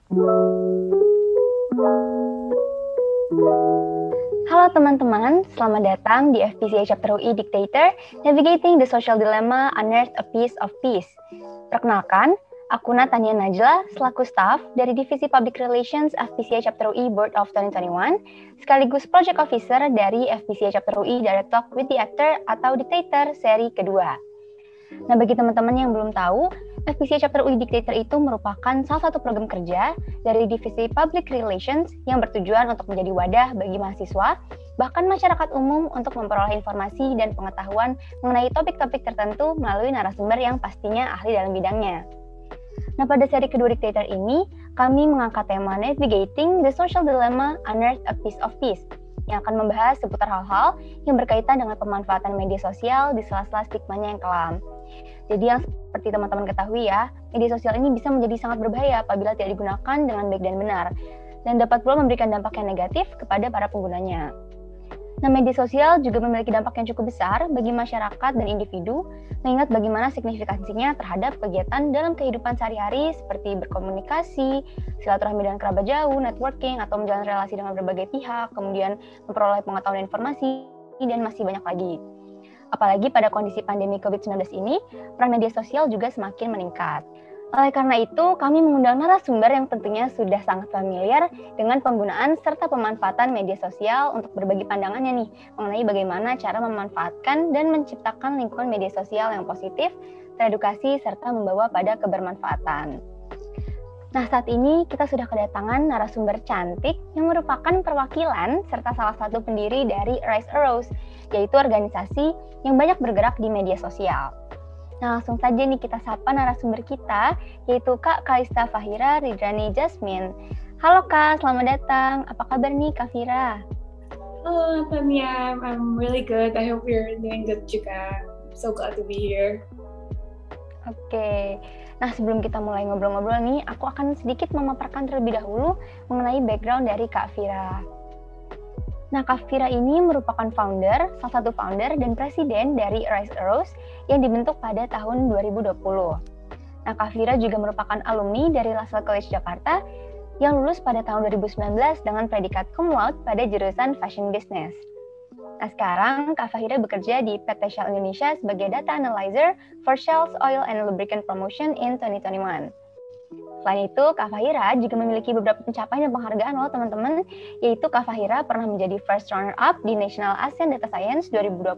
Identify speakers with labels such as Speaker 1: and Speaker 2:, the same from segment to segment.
Speaker 1: Halo teman-teman, selamat datang di FPCA Chapter UI Dictator, Navigating the Social Dilemma, Unearth a Piece of Peace. Perkenalkan, aku Natania Najla, selaku staff dari Divisi Public Relations FPCA Chapter UI Board of 2021, sekaligus Project Officer dari FPCA Chapter UI Direct Talk with the Actor atau Dictator seri kedua. Nah, bagi teman-teman yang belum tahu, FPCA Chapter UI Dictator itu merupakan salah satu program kerja dari Divisi Public Relations yang bertujuan untuk menjadi wadah bagi mahasiswa, bahkan masyarakat umum untuk memperoleh informasi dan pengetahuan mengenai topik-topik tertentu melalui narasumber yang pastinya ahli dalam bidangnya. Nah, pada seri kedua Dictator ini, kami mengangkat tema Navigating the Social Dilemma, Unearth a Piece of Peace, yang akan membahas seputar hal-hal yang berkaitan dengan pemanfaatan media sosial di sela-sela stigmanya yang kelam. Jadi yang seperti teman-teman ketahui ya, media sosial ini bisa menjadi sangat berbahaya apabila tidak digunakan dengan baik dan benar, dan dapat pula memberikan dampak yang negatif kepada para penggunanya. Nah, media sosial juga memiliki dampak yang cukup besar bagi masyarakat dan individu, mengingat bagaimana signifikansinya terhadap kegiatan dalam kehidupan sehari-hari seperti berkomunikasi, silaturahmi dengan kerabat jauh, networking, atau menjalin relasi dengan berbagai pihak, kemudian memperoleh pengetahuan dan informasi, dan masih banyak lagi. Apalagi pada kondisi pandemi COVID-19 ini, peran media sosial juga semakin meningkat. Oleh karena itu, kami mengundang narasumber yang tentunya sudah sangat familiar dengan penggunaan serta pemanfaatan media sosial untuk berbagi pandangannya nih, mengenai bagaimana cara memanfaatkan dan menciptakan lingkungan media sosial yang positif, teredukasi, serta membawa pada kebermanfaatan. Nah, saat ini kita sudah kedatangan narasumber cantik yang merupakan perwakilan serta salah satu pendiri dari Rise a Rose, yaitu organisasi yang banyak bergerak di media sosial. Nah, langsung saja nih kita sapa narasumber kita, yaitu Kak Kalista Fahira Ridrani Jasmine. Halo Kak, selamat datang. Apa kabar nih Kak Fira?
Speaker 2: Halo Tania, I'm really good. I hope you're doing good juga. I'm so glad to be here.
Speaker 1: Oke. Nah, sebelum kita mulai ngobrol-ngobrol nih, aku akan sedikit memaparkan terlebih dahulu mengenai background dari Kak Fira. Nah, Kak Fira ini merupakan salah satu founder dan presiden dari Rise a Rose yang dibentuk pada tahun 2020. Nah, Kak Fira juga merupakan alumni dari LaSalle College Jakarta yang lulus pada tahun 2019 dengan predikat cum laude pada jurusan Fashion Business. Nah, sekarang Kak Fahira bekerja di PT Shell Indonesia sebagai Data Analyzer for Shell's Oil and Lubricant Promotion in 2021. Selain itu, Kak Fahira juga memiliki beberapa pencapaian dan penghargaan loh teman-teman, yaitu Kak Fahira pernah menjadi first runner-up di National ASEAN Data Science 2020.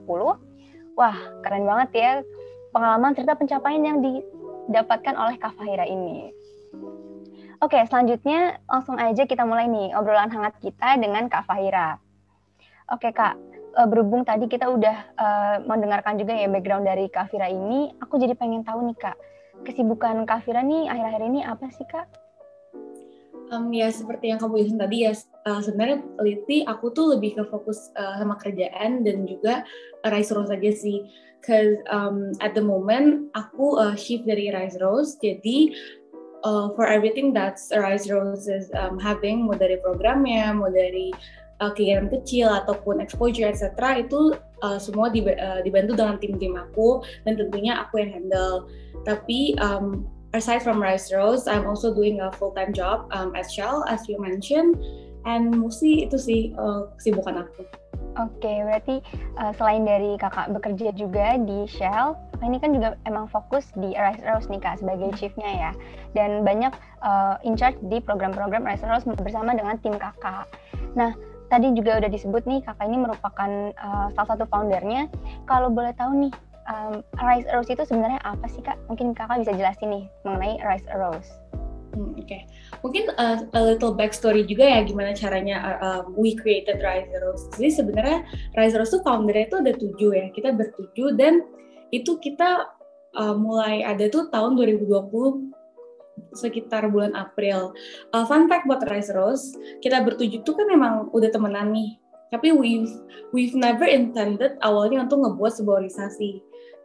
Speaker 1: Wah, keren banget ya pengalaman serta pencapaian yang didapatkan oleh Kak Fahira ini. Oke, selanjutnya langsung aja kita mulai nih obrolan hangat kita dengan Kak Fahira. Oke Kak, berhubung tadi kita udah mendengarkan juga ya background dari Kak Fira ini, aku jadi pengen tahu nih Kak, kesibukan Kak Fira nih akhir-akhir ini apa sih Kak?
Speaker 2: Ya seperti yang kamu bilang tadi ya, sebenarnya lately aku tuh lebih ke fokus sama kerjaan dan juga Rise Rose aja sih. Cause at the moment aku shift dari Rise Rose, jadi for everything that's Rise Rose is having, mau dari programnya, mau dari kegiatan kecil ataupun exposure etc. itu semua dibantu dengan tim-tim aku dan tentunya aku yang handle. Tapi aside from Rise Rose, I'm also doing a full-time job at Shell as you mentioned, and mostly itu sih kesibukan aku.
Speaker 1: Oke, berarti selain dari kakak bekerja juga di Shell, ini kan juga emang fokus di Rise Rose nih Kak sebagai chief-nya ya, dan banyak in charge di program-program Rise Rose bersama dengan tim kakak. Nah, tadi juga udah disebut nih kakak ini merupakan salah satu foundernya. Kalau boleh tahu nih, Rise a Rose itu sebenarnya apa sih Kak? Mungkin kakak bisa jelasin nih mengenai Rise a Rose.
Speaker 2: Oke. Mungkin a little backstory juga ya gimana caranya we created Rise a Rose. Jadi sebenarnya Rise a Rose tuh foundernya itu ada 7 ya. Kita ber-7 dan itu kita mulai ada tuh tahun 2020 sekitar bulan April. Fun fact buat Rise a Rose, kita ber-7 tuh kan memang udah temenan nih. Tapi we've never intended awalnya untuk ngebuat sebuah organisasi.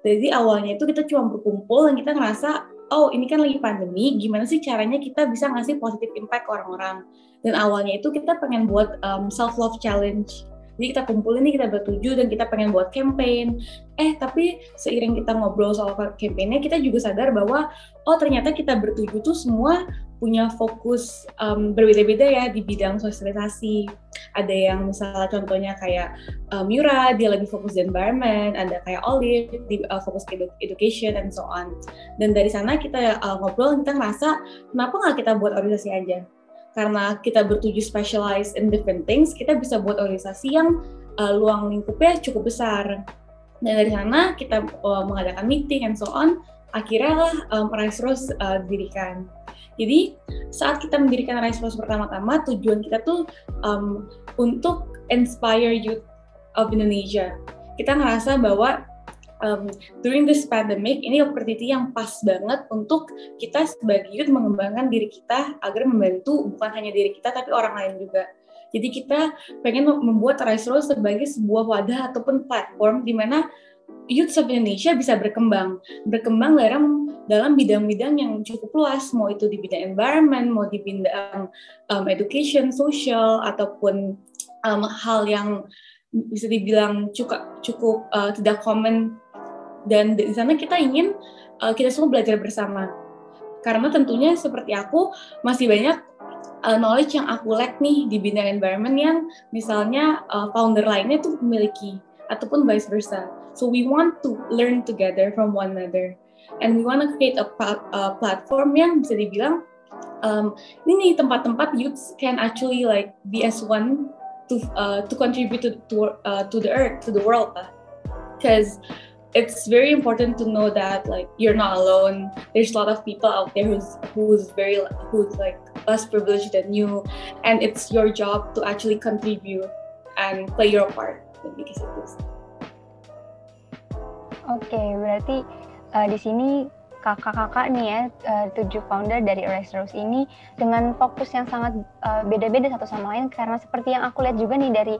Speaker 2: Jadi awalnya itu kita cuma berkumpul dan kita ngerasa, oh ini kan lagi pandemi, gimana sih caranya kita bisa ngasih positive impact ke orang-orang. Dan awalnya itu kita pengen buat self-love challenge. Jadi kita kumpulin nih, kita bertujuh dan kita pengen buat campaign. Tapi seiring kita ngobrol soal campaignnya, kita juga sadar bahwa oh ternyata kita bertujuh tuh semua punya fokus berbeda-beda ya di bidang sosialisasi. Ada yang misalnya contohnya kayak Mira, dia lebih fokus di environment, ada kayak Olive, di fokus ke education, and so on. Dan dari sana kita ngobrol, kita ngerasa kenapa nggak kita buat organisasi aja? Karena kita bertuju specialize in different things, kita bisa buat organisasi yang luang lingkupnya cukup besar. Dan dari sana kita mengadakan meeting and so on, akhirnya lah Rise Rose didirikan. Jadi saat kita mendirikan Rise Rose pertama-tama, tujuan kita tuh untuk inspire youth of Indonesia. Kita ngerasa bahwa during this pandemic, ini opportunity yang pas banget untuk kita sebagai youth mengembangkan diri kita agar membantu bukan hanya diri kita tapi orang lain juga. Jadi kita pengen membuat Rise Rose sebagai sebuah wadah ataupun platform di mana youth of Indonesia bisa berkembang dalam bidang-bidang yang cukup luas, mau itu di bidang environment, mau di bidang education, social, ataupun hal yang bisa dibilang cukup tidak common. Dan di sana kita ingin kita semua belajar bersama. Karena tentunya seperti aku, masih banyak knowledge yang aku lack nih di bidang environment yang misalnya founder lainnya tuh memiliki, ataupun vice versa. So we want to learn together from one another. And we want to create a platform yang bisa dibilang ini tempat-tempat youths can actually like be as one to contribute to the earth, to the world. Because it's very important to know that like you're not alone. There's a lot of people out there who's like less privileged than you, and it's your job to actually contribute and play your part. Because it is.
Speaker 1: Oke, berarti di sini kakak-kakak nih ya, 7 founder dari Rise Rose ini dengan fokus yang sangat beda-beda satu sama lain, karena seperti yang aku lihat juga nih dari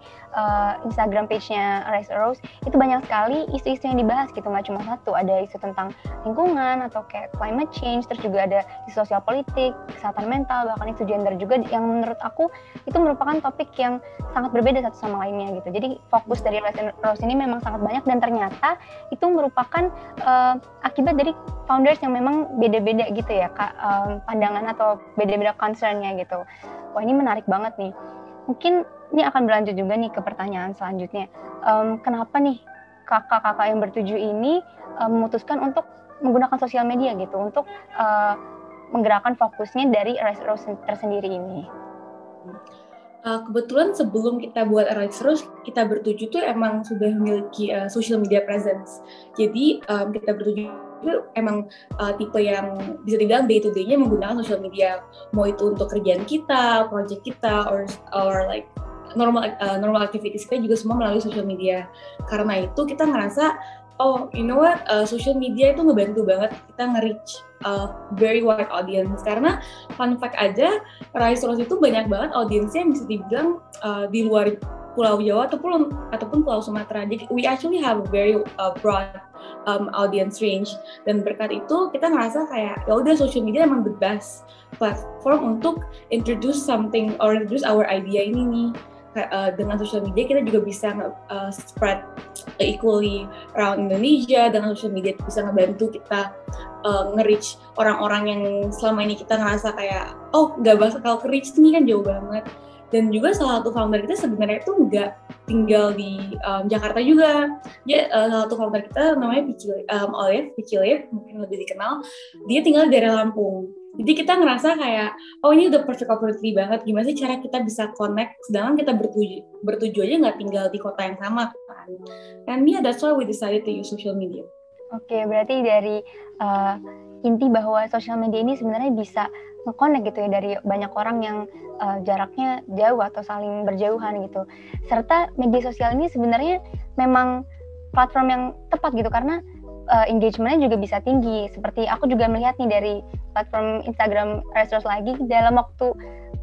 Speaker 1: Instagram page-nya Rise Rose, itu banyak sekali isu-isu yang dibahas gitu, nggak cuma satu, ada isu tentang lingkungan atau kayak climate change, terus juga ada isu sosial politik, kesehatan mental, bahkan isu gender juga, yang menurut aku itu merupakan topik yang sangat berbeda satu sama lainnya gitu. Jadi fokus dari Rise Rose ini memang sangat banyak, dan ternyata itu merupakan akibat dari founders yang memang beda-beda gitu ya Kak, pandangan atau beda-beda concern-nya gitu. Wah, ini menarik banget nih. Mungkin ini akan berlanjut juga nih ke pertanyaan selanjutnya. Kenapa nih kakak-kakak yang bertujuh ini memutuskan untuk menggunakan sosial media gitu untuk menggerakkan fokusnya dari Rise Rose tersendiri ini?
Speaker 2: Kebetulan sebelum kita buat Rise Rose, kita bertujuh tuh emang sudah memiliki social media presence. Jadi kita bertujuh itu emang tipe yang bisa dibilang day to day-nya menggunakan social media. Mau itu untuk kerjaan kita, project kita, or like normal activities kita juga semua melalui social media. Karena itu kita ngerasa, oh, you know what, social media itu ngebantu banget kita nge-reach very wide audience. Karena fun fact aja, Rise Rose itu banyak banget audiensnya yang bisa dibilang di luar Pulau Jawa ataupun Pulau Sumatera. Jadi we actually have a very broad audience range. Dan berkat itu kita ngerasa kayak ya udah, social media emang the best platform untuk introduce something or introduce our idea ini nih. Dengan social media kita juga bisa spread equally around Indonesia. Dengan social media bisa ngebantu kita nge-reach orang-orang yang selama ini kita ngerasa kayak oh nggak bakal ke-reach nih, kan jauh banget. Dan juga salah satu founder kita sebenarnya itu nggak tinggal di Jakarta juga. Dia salah satu founder kita namanya Olive, mungkin lebih dikenal. Dia tinggal di daerah Lampung. Jadi kita ngerasa kayak, oh ini udah perfect opportunity banget. Gimana sih cara kita bisa connect, sedangkan kita bertuju aja nggak tinggal di kota yang sama kan. And yeah, that's why we decided to use social media.
Speaker 1: Oke, berarti dari inti bahwa social media ini sebenarnya bisa nge-connect gitu ya dari banyak orang yang jaraknya jauh atau saling berjauhan gitu. Serta media sosial ini sebenarnya memang platform yang tepat gitu, karena engagement-nya juga bisa tinggi. Seperti aku juga melihat nih dari platform Instagram Rise Rose lagi, dalam waktu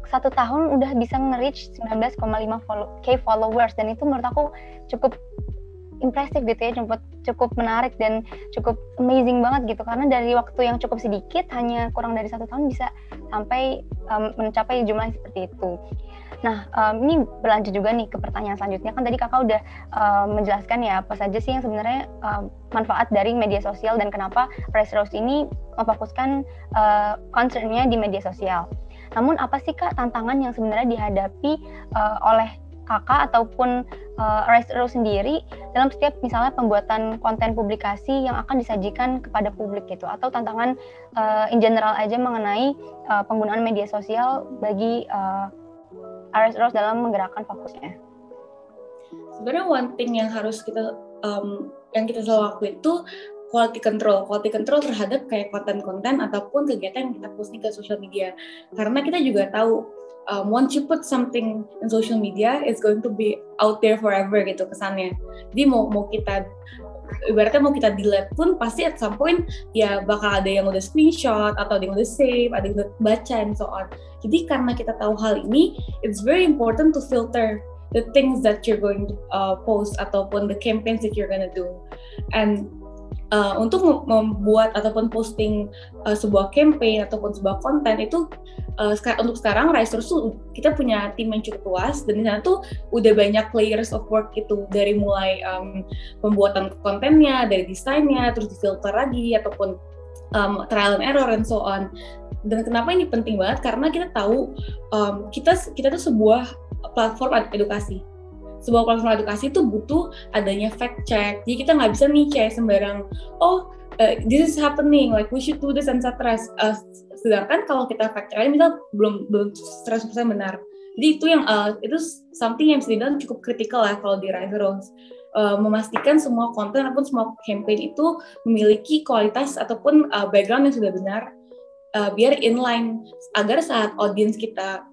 Speaker 1: 1 tahun udah bisa nge-reach 19,5k followers, dan itu menurut aku cukup impresif gitu ya, cukup menarik dan cukup amazing banget gitu, karena dari waktu yang cukup sedikit, hanya kurang dari 1 tahun bisa sampai mencapai jumlah seperti itu. Nah, ini berlanjut juga nih ke pertanyaan selanjutnya. Kan tadi kakak udah menjelaskan ya apa saja sih yang sebenarnya manfaat dari media sosial dan kenapa Rise Rose ini memfokuskan concern-nya di media sosial. Namun apa sih Kak tantangan yang sebenarnya dihadapi oleh kakak ataupun Rise Rose sendiri dalam setiap misalnya pembuatan konten publikasi yang akan disajikan kepada publik gitu, atau tantangan in general aja mengenai penggunaan media sosial bagi Rise Rose dalam menggerakkan fokusnya?
Speaker 2: Sebenarnya one thing yang harus kita selalu lakuin itu quality control terhadap kayak konten-konten ataupun kegiatan yang kita posting ke social media. Karena kita juga tahu once you put something in social media, it's going to be out there forever gitu kesannya. Jadi mau kita ibaratnya mau kita delete pun pasti at some point ya bakal ada yang udah screenshot atau ada yang udah save, ada yang udah baca and so on. Jadi karena kita tahu hal ini, it's very important to filter the things that you're going to post ataupun the campaigns that you're gonna do. And untuk membuat ataupun posting sebuah campaign ataupun sebuah konten itu untuk sekarang Rise Rose tuh kita punya tim yang cukup luas, dan di sana tuh udah banyak layers of work gitu, dari mulai pembuatan kontennya, dari desainnya, terus difilter lagi ataupun trial and error and so on. Dan kenapa ini penting banget? Karena kita tahu kita tuh sebuah platform edukasi. Sebuah platform edukasi itu butuh adanya fact check. Jadi kita nggak bisa nih kayak sembarang, this is happening, like we should do this and etc. Sedangkan kalau kita fact check, misal belum 100% benar. Jadi itu something yang bisa dibilang cukup kritikal lah kalau di Rise Rose. Memastikan semua konten ataupun semua campaign itu memiliki kualitas ataupun background yang sudah benar, biar inline, agar saat audience kita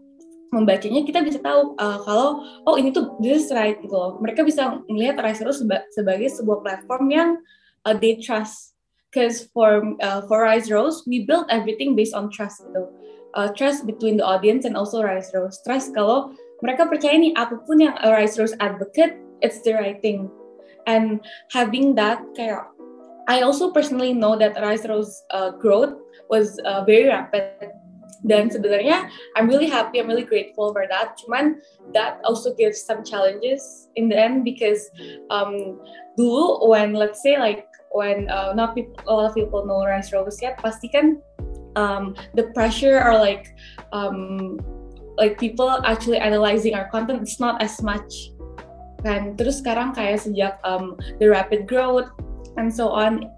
Speaker 2: membacanya kita bisa tahu kalau ini tuh this is right gitu loh. Mereka bisa melihat Rise Rose sebagai sebuah platform yang they trust. Because for Rise Rose we build everything based on trust gitu. Trust between the audience and also Rise Rose. Trust kalau mereka percaya nih apapun yang Rise Rose advocate, it's the right thing. And having that kayak, I also personally know that Rise Rose growth was very rapid. Dan sebenarnya I'm really happy, I'm really grateful for that. Cuman that also gives some challenges in the end, because dulu when let's say like when not a lot of people know Rise Rose yet, pasti kan the pressure or like people actually analyzing our content, it's not as much. Kan terus sekarang kayak sejak the rapid growth and so on,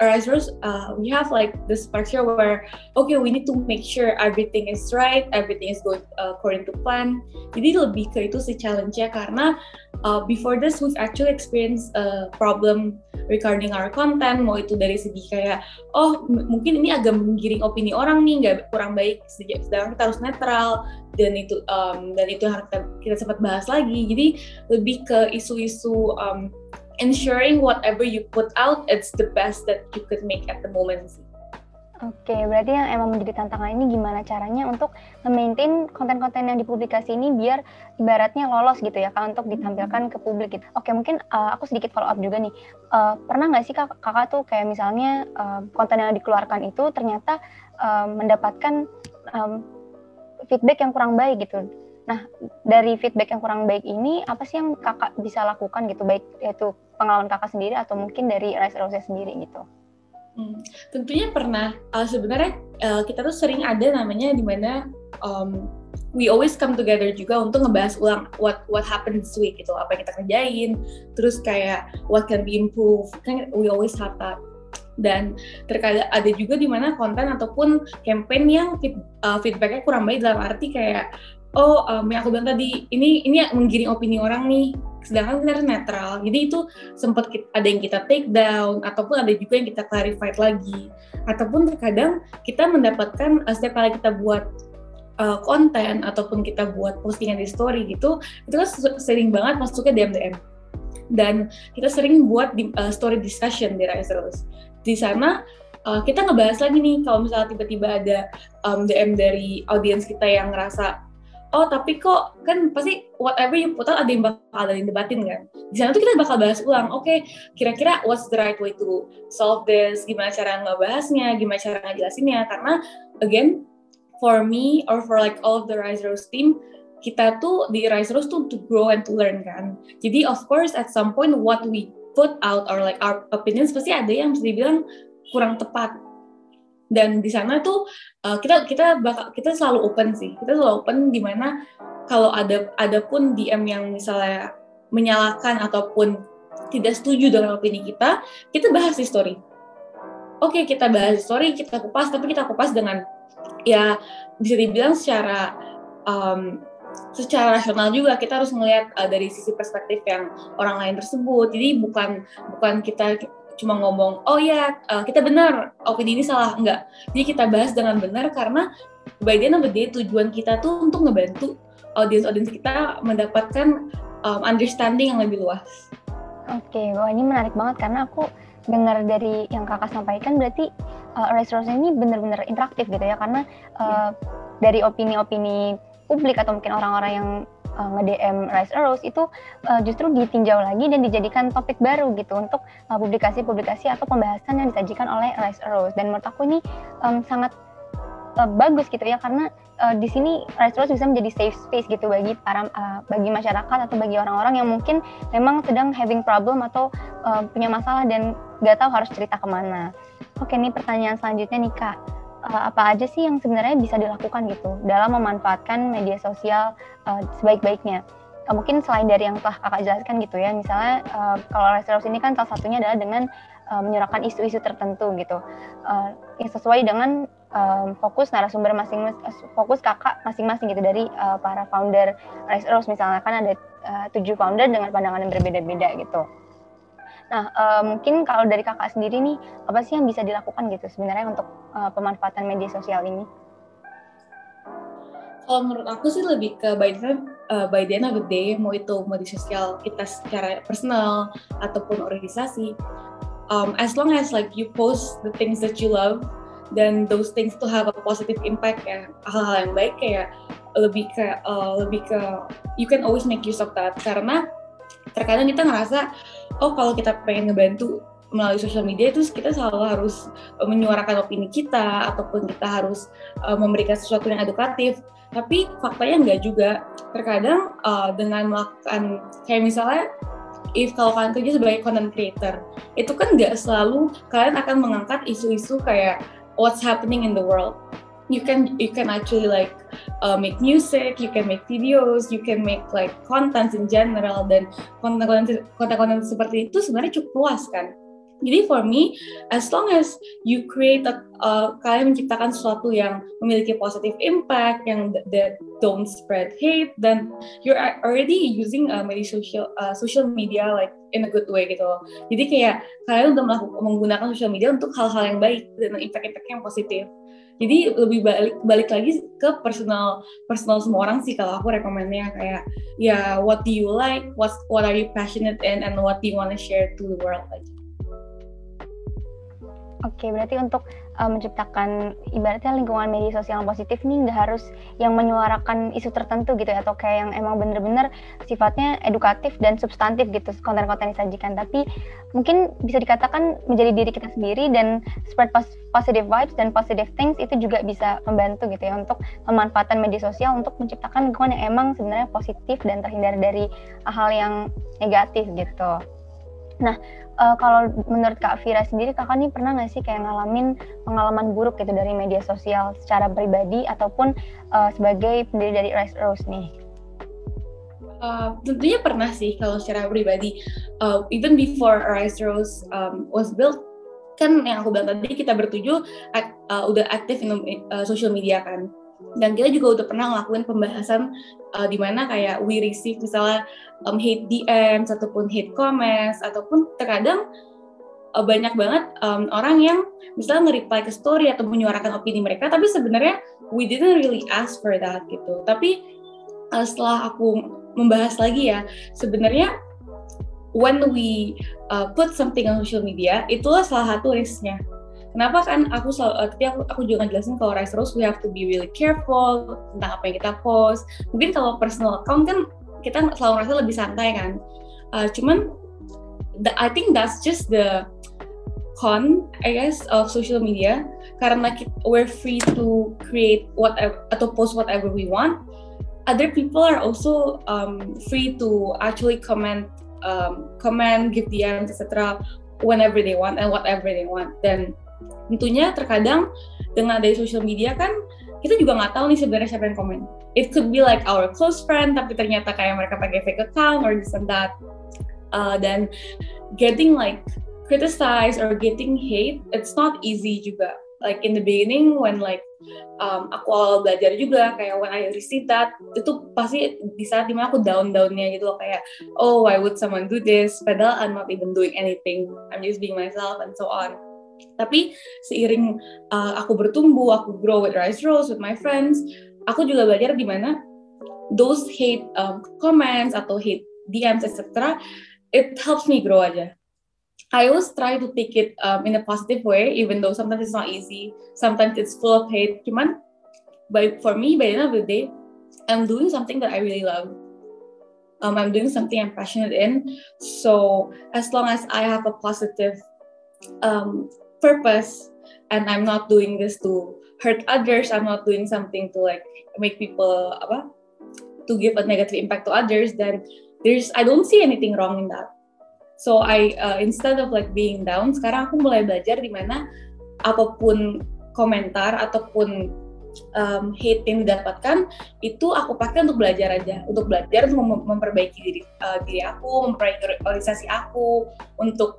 Speaker 2: Rise Rose, we have like this pressure where we need to make sure everything is right, everything is going according to plan. Jadi lebih ke itu sih challenge-nya, karena before this we've actually experienced a problem regarding our content, mau itu dari segi kayak mungkin ini agak menggiring opini orang nih, kurang baik, sedangkan kita harus netral, dan itu yang kita sempat bahas lagi. Jadi lebih ke isu-isu ensuring whatever you put out, it's the best that you could make at the moment.
Speaker 1: Oke, berarti yang emang menjadi tantangan ini gimana caranya untuk nge-maintain konten-konten yang dipublikasi ini biar ibaratnya lolos gitu ya Kak, untuk ditampilkan ke publik gitu. Oke, mungkin aku sedikit follow up juga nih. Pernah nggak sih kakak tuh kayak misalnya konten yang dikeluarkan itu ternyata mendapatkan feedback yang kurang baik gitu. Nah, dari feedback yang kurang baik ini, apa sih yang kakak bisa lakukan gitu, baik itu pengalaman kakak sendiri atau mungkin dari Rise Rose sendiri gitu?
Speaker 2: Tentunya pernah. Sebenarnya kita tuh sering ada namanya di mana we always come together juga untuk ngebahas ulang what happened this week gitu, apa yang kita kerjain, terus kayak what can be improved, kan we always have that. Dan terkadang ada juga di mana konten ataupun campaign yang feedbacknya kurang baik, dalam arti kayak yang aku bilang tadi, ini yang menggiring opini orang nih, sedangkan kita harus netral. Jadi itu sempat ada yang kita take down, ataupun ada juga yang kita clarified lagi. Ataupun terkadang kita mendapatkan setiap kali kita buat konten ataupun kita buat postingan di story gitu, itu kan sering banget masuknya DM. Dan kita sering buat story discussion di Rise Rose. Di sana kita ngebahas lagi nih, kalau misalnya tiba-tiba ada DM dari audiens kita yang ngerasa tapi kok kan pasti whatever you put out ada yang bakal debatin kan. Di sana tuh kita bakal bahas ulang, kira-kira what's the right way to solve this, gimana cara ngebahasnya, gimana cara ngejelasinnya. Karena again, for me or for like all of the Rise Rose team, kita tuh di Rise Rose tuh to grow and to learn kan. Jadi of course at some point what we put out or like our opinions pasti ada yang bisa dibilang kurang tepat. Dan di sana tuh kita selalu open sih. Kita selalu open di mana kalau ada pun DM yang misalnya menyalahkan ataupun tidak setuju dengan opini kita bahas di story. Oke, kita bahas di story, kita kupas, tapi kita kupas dengan ya bisa dibilang secara rasional juga. Kita harus melihat dari sisi perspektif yang orang lain tersebut. Jadi bukan kita cuma ngomong oh ya kita benar, opini ini salah, enggak. Jadi kita bahas dengan benar karena by the end of the day tujuan kita tuh untuk ngebantu audiens kita mendapatkan understanding yang lebih luas.
Speaker 1: Oke, wah ini menarik banget karena aku dengar dari yang kakak sampaikan berarti Rise Rose ini benar-benar interaktif gitu ya, karena dari opini-opini publik atau mungkin orang-orang yang nge-DM Rise Rose itu justru ditinjau lagi dan dijadikan topik baru gitu untuk publikasi-publikasi atau pembahasan yang disajikan oleh Rise Rose. Dan menurut aku ini sangat bagus gitu ya, karena di sini Rise Rose bisa menjadi safe space gitu bagi masyarakat atau bagi orang-orang yang mungkin memang sedang having problem atau punya masalah dan nggak tahu harus cerita kemana. Oke, nih pertanyaan selanjutnya nih Kak. Apa aja sih yang sebenarnya bisa dilakukan gitu dalam memanfaatkan media sosial sebaik-baiknya? Mungkin selain dari yang telah kakak jelaskan gitu ya, misalnya kalau Rise Rose ini kan salah satunya adalah dengan menyuarakan isu-isu tertentu gitu, yang sesuai dengan fokus narasumber fokus kakak masing-masing gitu dari para founder Rise Rose. Misalnya kan ada 7 founder dengan pandangan yang berbeda-beda gitu. Nah, mungkin kalau dari kakak sendiri nih, apa sih yang bisa dilakukan gitu sebenarnya untuk pemanfaatan media sosial ini?
Speaker 2: Kalau menurut aku sih lebih ke by the end of the day, mau itu media sosial kita secara personal ataupun organisasi, as long as like you post the things that you love, dan those things to have a positive impact ya, hal-hal yang baik kayak lebih ke you can always make use of that. Karena terkadang kita ngerasa kalau kita pengen ngebantu melalui sosial media itu kita selalu harus menyuarakan opini kita ataupun kita harus memberikan sesuatu yang edukatif, tapi faktanya enggak juga. Terkadang dengan melakukan kayak misalnya kalau kalian kerja sebagai content creator, itu kan nggak selalu kalian akan mengangkat isu-isu kayak what's happening in the world. You can actually like make music, you can make videos, you can make like content in general, dan konten-konten seperti itu sebenarnya cukup luas kan. Jadi for me, as long as you create kalian menciptakan sesuatu yang memiliki positive impact, yang that don't spread hate, then you're already using social media like in a good way gitu. Jadi kayak kalian udah menggunakan social media untuk hal-hal yang baik dan impact yang positif. Jadi lebih balik lagi ke personal semua orang sih kalau aku rekomennya kayak ya what do you like, what are you passionate in, and what do you want to share to the world aja.
Speaker 1: Oke, berarti untuk menciptakan ibaratnya lingkungan media sosial yang positif nih nggak harus yang menyuarakan isu tertentu gitu ya, atau kayak yang emang bener-bener sifatnya edukatif dan substantif gitu konten-konten yang disajikan, tapi mungkin bisa dikatakan menjadi diri kita sendiri dan spread positive vibes dan positive things itu juga bisa membantu gitu ya untuk pemanfaatan media sosial untuk menciptakan lingkungan yang emang sebenarnya positif dan terhindar dari hal yang negatif gitu. Nah, kalau menurut Kak Vira sendiri, kakak nih pernah nggak sih kayak ngalamin pengalaman buruk gitu dari media sosial secara pribadi ataupun sebagai pendiri dari Rise Rose nih?
Speaker 2: Tentunya pernah sih kalau secara pribadi. Even before Rise Rose was built, kan yang aku bilang tadi kita bertujuh udah aktif di social media kan. Dan kita juga udah pernah ngelakuin pembahasan di mana kayak we receive misalnya hate DMs ataupun hate comments, ataupun terkadang banyak banget orang yang misalnya nge-reply ke story atau menyuarakan opini mereka, tapi sebenarnya we didn't really ask for that gitu. Tapi setelah aku membahas lagi ya, sebenarnya when we put something on social media, itulah salah satu risknya. Kenapa kan aku juga ngejelasin kalau Rise Rose we have to be really careful tentang apa yang kita post. Mungkin kalau personal account kan kita selalu merasa lebih santai kan. Cuman I think that's just the con I guess of social media, karena we're free to create whatever atau post whatever we want. other people are also free to actually comment, give DMs, etc. whenever they want and whatever they want. Dan tentunya terkadang dengan dari social media kan kita juga nggak tahu nih sebenarnya siapa yang komen. It could be like our close friend, tapi ternyata kayak mereka pakai fake account or this and that. Dan getting like criticized or getting hate, it's not easy juga. Like in the beginning when like aku awal belajar juga kayak when I receive that, itu pasti di saat dimana aku down-downnya gitu loh, kayak oh why would someone do this, padahal I'm not even doing anything, I'm just being myself and so on. Tapi seiring aku bertumbuh, aku grow with Rise Rose, with my friends, aku juga belajar dimana those hate comments atau hate DMs etc. It helps me grow aja. I always try to take it in a positive way, even though sometimes it's not easy, sometimes it's full of hate. Cuman, for me, by the end of the day, I'm doing something that I really love. I'm doing something I'm passionate in. So as long as I have a positive purpose, and I'm not doing this to hurt others, I'm not doing something to like make people to give a negative impact to others, then I don't see anything wrong in that. So instead of like being down, sekarang aku mulai belajar di mana apapun komentar ataupun hate yang didapatkan itu aku pakai untuk belajar aja, untuk memperbaiki diri aku, memperbaiki organisasi aku, untuk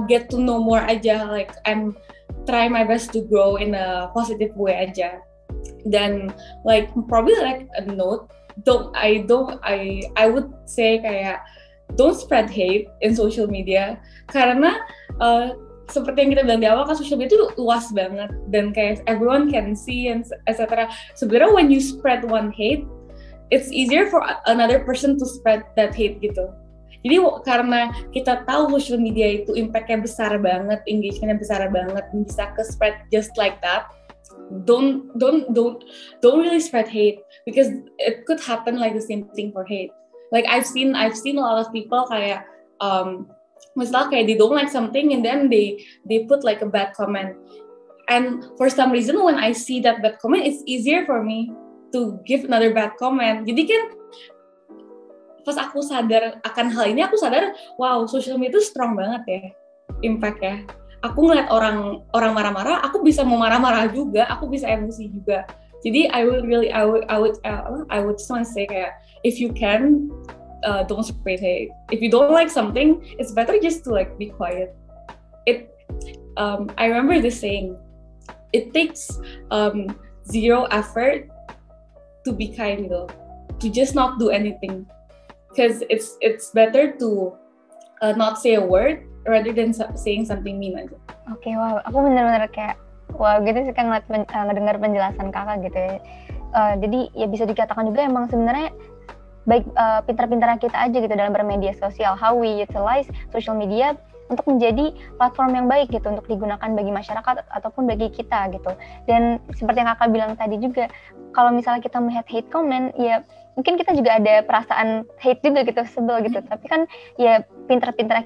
Speaker 2: get to know more aja, like I'm try my best to grow in a positive way aja. Dan like probably like a note, I would say kayak don't spread hate in social media, karena seperti yang kita bilang di awal kan social media itu luas banget dan kayak everyone can see and etc. Sebenarnya when you spread one hate, it's easier for another person to spread that hate gitu. Jadi karena kita tahu social media itu impact-nya besar banget, engagement-nya besar banget, bisa ke spread just like that. Don't really spread hate, because it could happen like the same thing for hate. Like I've seen a lot of people kayak misalnya kayak they don't like something and then they put like a bad comment, and for some reason when I see that bad comment, it's easier for me to give another bad comment. Jadi kan pas aku sadar akan hal ini, aku sadar wow, social media itu strong banget ya impact ya. Aku ngeliat orang marah-marah, aku bisa mau marah-marah juga, aku bisa emosi juga. Jadi I would just want to say kayak if you can don't spread hate. If you don't like something, it's better just to like be quiet. I remember this saying, it takes zero effort to be kind though, to just not do anything, because it's better to not say a word rather than saying something mean aja.
Speaker 1: Oke, wow, aku benar-benar kayak wah gitu sih kan ngedengar penjelasan kakak gitu ya. Jadi ya bisa dikatakan juga emang sebenarnya baik pintar-pintarnya kita aja gitu dalam bermedia sosial, how we utilize social media untuk menjadi platform yang baik gitu untuk digunakan bagi masyarakat ataupun bagi kita gitu. Dan seperti yang kakak bilang tadi juga, kalau misalnya kita melihat hate comment, ya mungkin kita juga ada perasaan hate juga gitu, sebel gitu. Tapi kan ya pintar-pintar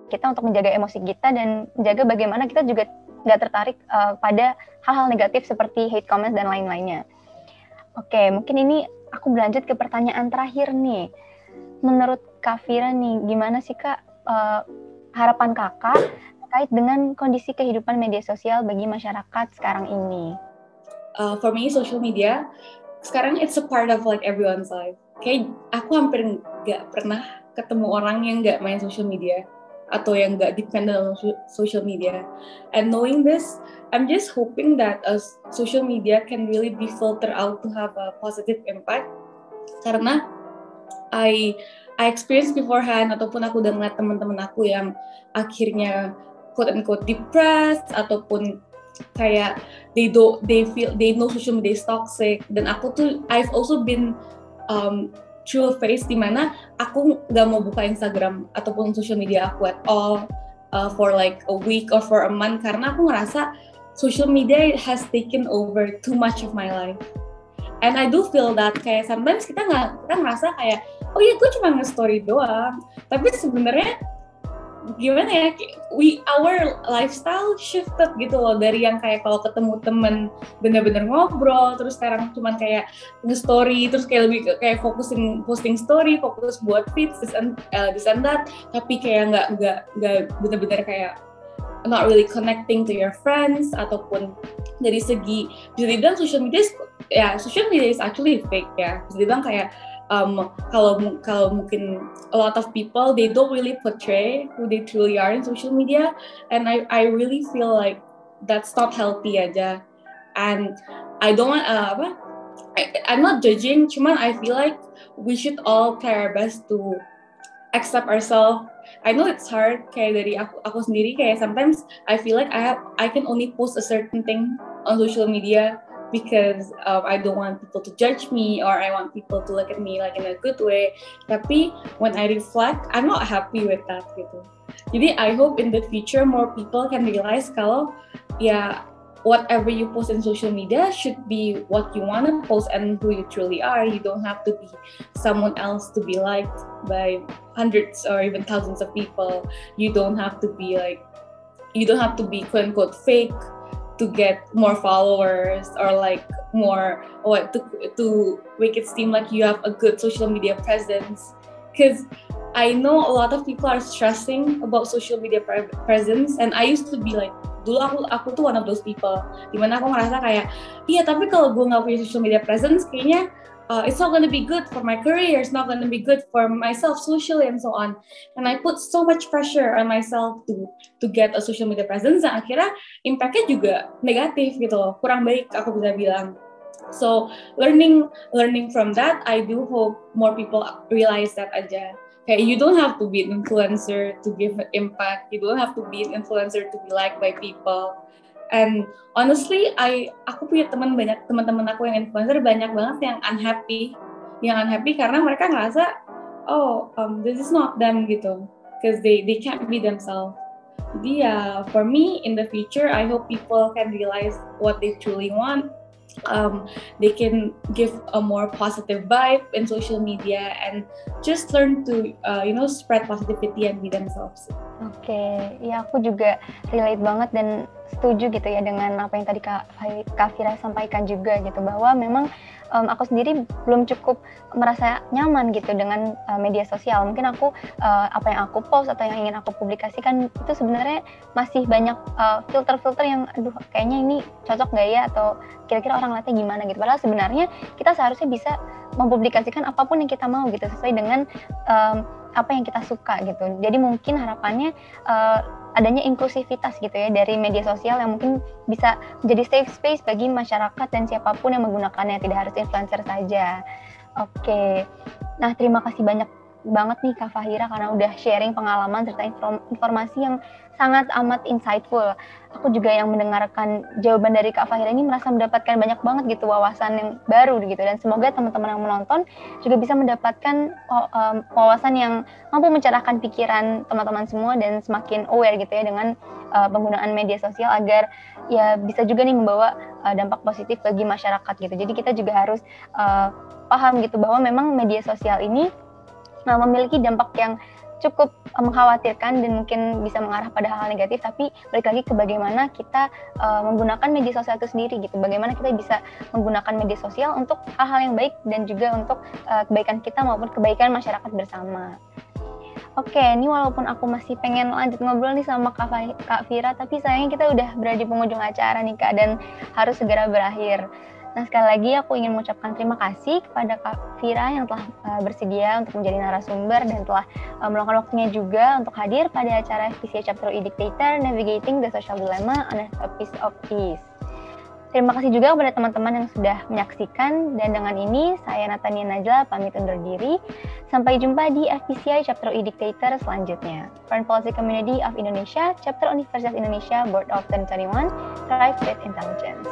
Speaker 1: kita untuk menjaga emosi kita dan menjaga bagaimana kita juga nggak tertarik pada hal-hal negatif seperti hate comments dan lain-lainnya. Oke, mungkin ini aku berlanjut ke pertanyaan terakhir nih. Menurut Kak Fira nih, gimana sih Kak harapan kakak terkait dengan kondisi kehidupan media sosial bagi masyarakat sekarang ini?
Speaker 2: For me, social media sekarang it's a part of like everyone's life. Kayak aku hampir nggak pernah ketemu orang yang nggak main social media atau yang nggak dependent on social media. And knowing this, I'm just hoping that social media can really be filtered out to have a positive impact. Karena I experienced beforehand, ataupun aku udah ngeliat teman-teman aku yang akhirnya quote unquote depressed, ataupun kayak they know social media is toxic. Dan aku tuh I've also been through a phase dimana aku nggak mau buka Instagram ataupun social media aku at all for like a week or for a month, karena aku ngerasa social media has taken over too much of my life. And I do feel that kayak sometimes kita ngerasa kayak oh ya gue cuma nge-story doang, tapi sebenarnya gimana ya, our lifestyle shifted gitu loh, dari yang kayak kalau ketemu temen bener-bener ngobrol, terus sekarang cuman kayak nge-story, terus kayak lebih kayak posting story, fokus buat feeds, this and that, tapi kayak nggak bener-bener kayak not really connecting to your friends, ataupun dari segi bisa dibilang social media is actually fake ya, bisa dibilang kayak kalau mungkin a lot of people they don't really portray who they truly are in social media, and I really feel like that's not healthy aja, and I don't want I'm not judging, cuman I feel like we should all try our best to accept ourselves. I know it's hard, kayak dari aku sendiri, kayak sometimes I feel like I can only post a certain thing on social media because I don't want people to judge me, or I want people to look at me like in a good way. Tapi when I reflect, I'm not happy with that gitu. Jadi I hope in the future more people can realize kalau ya whatever you post in social media should be what you want to post and who you truly are. You don't have to be someone else to be liked by hundreds or even thousands of people. You don't have to be quote unquote fake to get more followers, or like more to make it seem like you have a good social media presence. Because I know a lot of people are stressing about social media presence, and I used to be like, dulu aku tuh one of those people, dimana aku ngerasa kayak, iya tapi kalau gue nggak punya social media presence, kayaknya it's not gonna be good for my career, it's not gonna be good for myself socially and so on. And I put so much pressure on myself to get a social media presence, dan akhirnya impactnya juga negatif gitu loh, kurang baik aku bisa bilang. So learning from that, I do hope more people realize that aja. Kayak you don't have to be an influencer to give an impact, you don't have to be an influencer to be liked by people. And honestly, aku punya teman-teman aku yang influencer banyak banget yang unhappy karena mereka ngerasa this is not them gitu, because they can't be themselves. Jadi ya, for me in the future, I hope people can realize what they truly want. They can give a more positive vibe in social media and just learn to spread positivity and be themselves.
Speaker 1: Oke, ya aku juga relate banget dan setuju gitu ya dengan apa yang tadi Kak Fira sampaikan juga gitu, bahwa memang aku sendiri belum cukup merasa nyaman gitu dengan media sosial. Mungkin aku apa yang aku post atau yang ingin aku publikasikan itu sebenarnya masih banyak filter-filter yang aduh kayaknya ini cocok nggak ya, atau kira-kira orang lihatnya gimana gitu. Padahal sebenarnya kita seharusnya bisa mempublikasikan apapun yang kita mau gitu, sesuai dengan apa yang kita suka gitu. Jadi mungkin harapannya adanya inklusivitas gitu ya dari media sosial yang mungkin bisa menjadi safe space bagi masyarakat dan siapapun yang menggunakannya, tidak harus influencer saja. Oke. Nah, terima kasih banyak banget nih Kak Fahira karena udah sharing pengalaman serta informasi yang sangat amat insightful. Aku juga yang mendengarkan jawaban dari Kak Fahira ini merasa mendapatkan banyak banget gitu wawasan yang baru gitu, dan semoga teman-teman yang menonton juga bisa mendapatkan wawasan yang mampu mencerahkan pikiran teman-teman semua dan semakin aware gitu ya dengan penggunaan media sosial, agar ya bisa juga nih membawa dampak positif bagi masyarakat gitu. Jadi kita juga harus paham gitu bahwa memang media sosial ini memiliki dampak yang cukup mengkhawatirkan dan mungkin bisa mengarah pada hal negatif, tapi balik lagi ke bagaimana kita menggunakan media sosial itu sendiri gitu, bagaimana kita bisa menggunakan media sosial untuk hal-hal yang baik dan juga untuk kebaikan kita maupun kebaikan masyarakat bersama. Oke, ini walaupun aku masih pengen lanjut ngobrol nih sama Kak Fira, tapi sayangnya kita udah berada di penghujung acara nih Kak, dan harus segera berakhir. Nah, sekali lagi aku ingin mengucapkan terima kasih kepada Kak Fira yang telah bersedia untuk menjadi narasumber dan telah meluangkan waktunya juga untuk hadir pada acara FPCA Chapter e-Dictator Navigating the Social Dilemma on a Piece of Peace. Terima kasih juga kepada teman-teman yang sudah menyaksikan, dan dengan ini saya Natania Najla pamit undur diri. Sampai jumpa di FPCA Chapter e-Dictator selanjutnya. Foreign Policy Community of Indonesia, Chapter Universitas Indonesia, Board of 2021, Thrive with Intelligence.